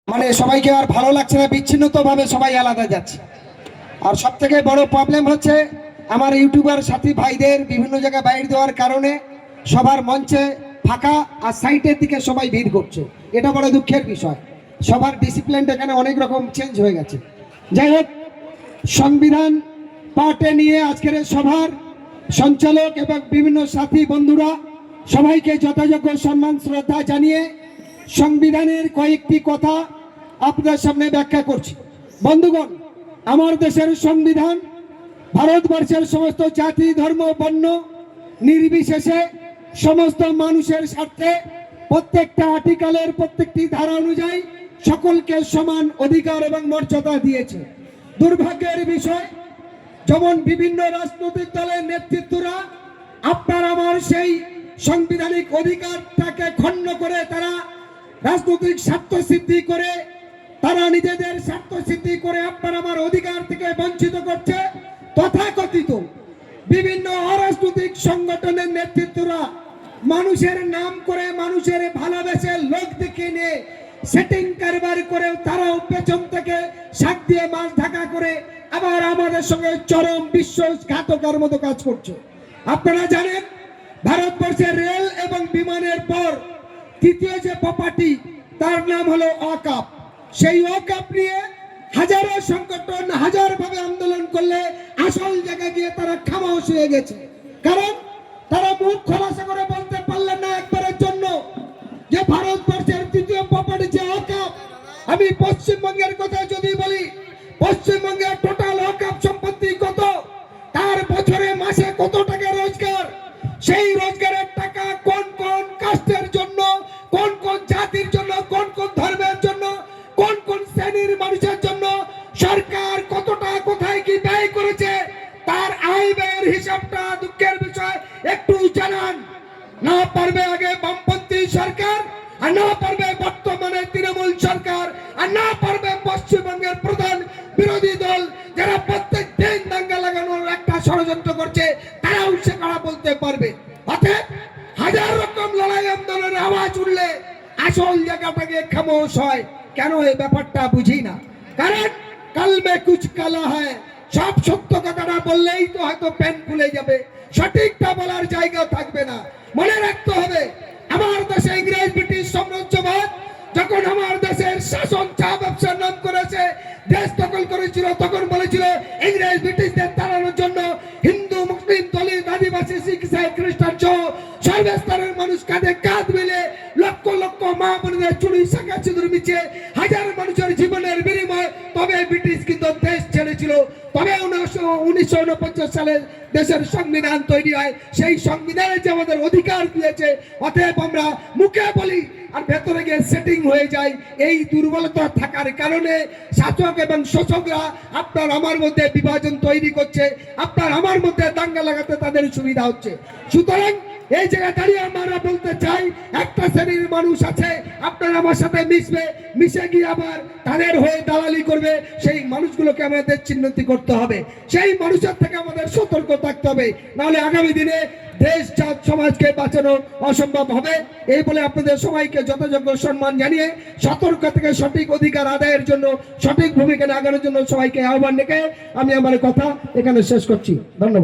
মানে সবাইকে আর ভালো লাগছে না, বিচ্ছিন্নভাবে সবাই আলাদা যাচ্ছে। আর সব থেকে বড় প্রবলেম হচ্ছে আমার ইউটিউবার সাথী ভাইদের বিভিন্ন জায়গায় বাইরে দেওয়ার কারণে সবার মঞ্চে ফাঁকা আর সাইটের দিকে সবাই ভিড় করছে। এটা বড় দুঃখের বিষয়। সবার ডিসিপ্লিনটা এখানে অনেক রকম চেঞ্জ হয়ে গেছে। যাই হোক, সংবিধান পাঠে নিয়ে আজকের সভার সঞ্চালক এবং বিভিন্ন সাথী বন্ধুরা সবাইকে যথাযোগ্য সম্মান শ্রদ্ধা জানিয়ে সংবিধানের কয়েকটি কথা আপনাদের সামনে ব্যাখ্যা করছি। বন্ধুগণ, আমার দেশের সংবিধান ভারতবর্ষের সমস্ত জাতি ধর্ম বর্ণ নির্বিশেষে সমস্ত মানুষের স্বার্থে প্রত্যেকটা আর্টিকেলের প্রত্যেকটি ধারা অনুযায়ী সকলকে সমান অধিকার এবং মর্যাদা দিয়েছে। দুর্ভাগ্যের বিষয়, যেমন বিভিন্ন রাজনৈতিক দলের নেতৃত্বরা আপনার আমার সেই সাংবিধানিক অধিকারটাকে খণ্ড করে তারা রাজনৈতিক স্বার্থ সিদ্ধি করে, তারা নিজেদের স্বার্থ সিদ্ধি করে আপনার আমার অধিকার থেকে বঞ্চিত করছে। তথাকথিত বিভিন্ন অরাজনৈতিক সংগঠনের নেতৃত্বরা মানুষের নাম করে মানুষের ভালোবেসে লোক দেখে নিয়ে সেটিং কারবার করেও তারাও পেছন থেকে শাক দিয়ে মাছ ঢাকা করে আবার আমাদের সঙ্গে চরম বিশ্বাসঘাতকের মতো কাজ করছে। আপনারা জানেন, ভারতবর্ষের রেল এবং বিমানের পর তৃতীয় যে প্রপার্টি তার নাম হলো ওয়াকফ। সেই ওয়াকফ নিয়ে হাজারো সংগঠন হাজারভাবে আন্দোলন করলে আসল জায়গায় গিয়ে তারা খামোশ হয়ে গেছে। কারণ তারা মুখ খোলাসা করে বলতে পারলেন না একবারের জন্য যে ভারতবর্ষের তৃতীয় প্রপার্টি যে ওয়াকফ। আমি পশ্চিমবঙ্গের কথা যদি বলি, পশ্চিমবঙ্গের টোটাল ওয়াকফ সম্পত্তি কত, তার বছরে মাসে কত টাকা রোজগার, সেই রোজগারের টাকা কোন কোন কাস্টের জন্য, কোন কোন জাতির জন্য, কোন কোন ধর্মের জন্য, কোন কোন শ্রেণীর মানুষের জন্য সরকার কতটা কোথায় কি ব্যয় করেছে, তার আয় ব্যয়ের হিসাবটা দুঃখের বিষয় একটু জানান। না পারবে আগে বামপন্থী সরকার, আর না পারবে বর্তমানে তৃণমূল সরকার, আর না পারবে পশ্চিমবঙ্গের প্রধান বিরোধী দল, যারা প্রত্যেক দিন দাঙ্গা লাগানোর একটা ষড়যন্ত্র করছে, তারাও সে কথা বলতে পারবে। অতএব হাজার রকম লড়াই আন্দোলনের আওয়াজ উঠলে আসল জায়গাটাকে খামোশ হয় কেন, এই ব্যাপারটা বুঝি না। কারণ কাল মে কুছ কালা হ্যায়, সব সত্য কথাটা বললেই তো হয়তো প্যান খুলে যাবে, সঠিকটা বলার জায়গা থাকবে না। মনে রাখতে হবে, আমার দেশে ইংরেজ ব্রিটিশ সাম্রাজ্যবাদ যখন আমার দেশের শাসন চা ব্যবসার নাম করেছে, দেশ দখল করেছিল, তখন বলেছিল ইংরেজ ব্রিটিশদের তাড়ানোর জন্য হিন্দু মুসলিম দলিত আদিবাসী শিখ ইসাই খ্রিস্টান সহ সর্বস্তরের মানুষ কাঁধে কাঁধ মিলে লক্ষ লক্ষ মা বোনদের চুরি শাখা সিঁদুর মিছে হাজার মানুষের জীবনের বিনিময় তবে ব্রিটিশ কিন্তু দেশ ছেড়েছিল। তবে 1949 সালে দেশের সংবিধান তৈরি হয়। সেই সংবিধানে যে আমাদের অধিকার দিয়েছে, অতএব আমরা মুখে বলি আর ভেতরে গিয়ে সেটিং হয়ে যায়। এই দুর্বলতা থাকার কারণে শাসক এবং শোষকরা আপনার আমার মধ্যে বিভাজন তৈরি করছে, আপনার আমার মধ্যে দাঙ্গা লাগাতে তাদের সুবিধা হচ্ছে। সুতরাং এই জায়গায় দাঁড়িয়ে আমরা বলতে চাই, একটা শ্রেণীর মানুষ আছে আপনার আমার সাথে মিশবে, মিশে গিয়ে আবার তাদের হয়ে দালালি করবে। সেই মানুষগুলোকে আমাদের চিহ্নিত করতে হবে, সেই মানুষের থেকে আমাদের সতর্ক থাকতে হবে, নাহলে আগামী দিনে দেশ জাত সমাজকে বাঁচানো অসম্ভব হবে। এই বলে আপনাদের সবাইকে যথাযোগ্য সম্মান জানিয়ে সতর্ক থেকে সঠিক অধিকার আদায়ের জন্য, সঠিক ভূমিকা আগানোর জন্য সবাইকে আহ্বান রেখে আমি আমার কথা এখানে শেষ করছি। ধন্যবাদ।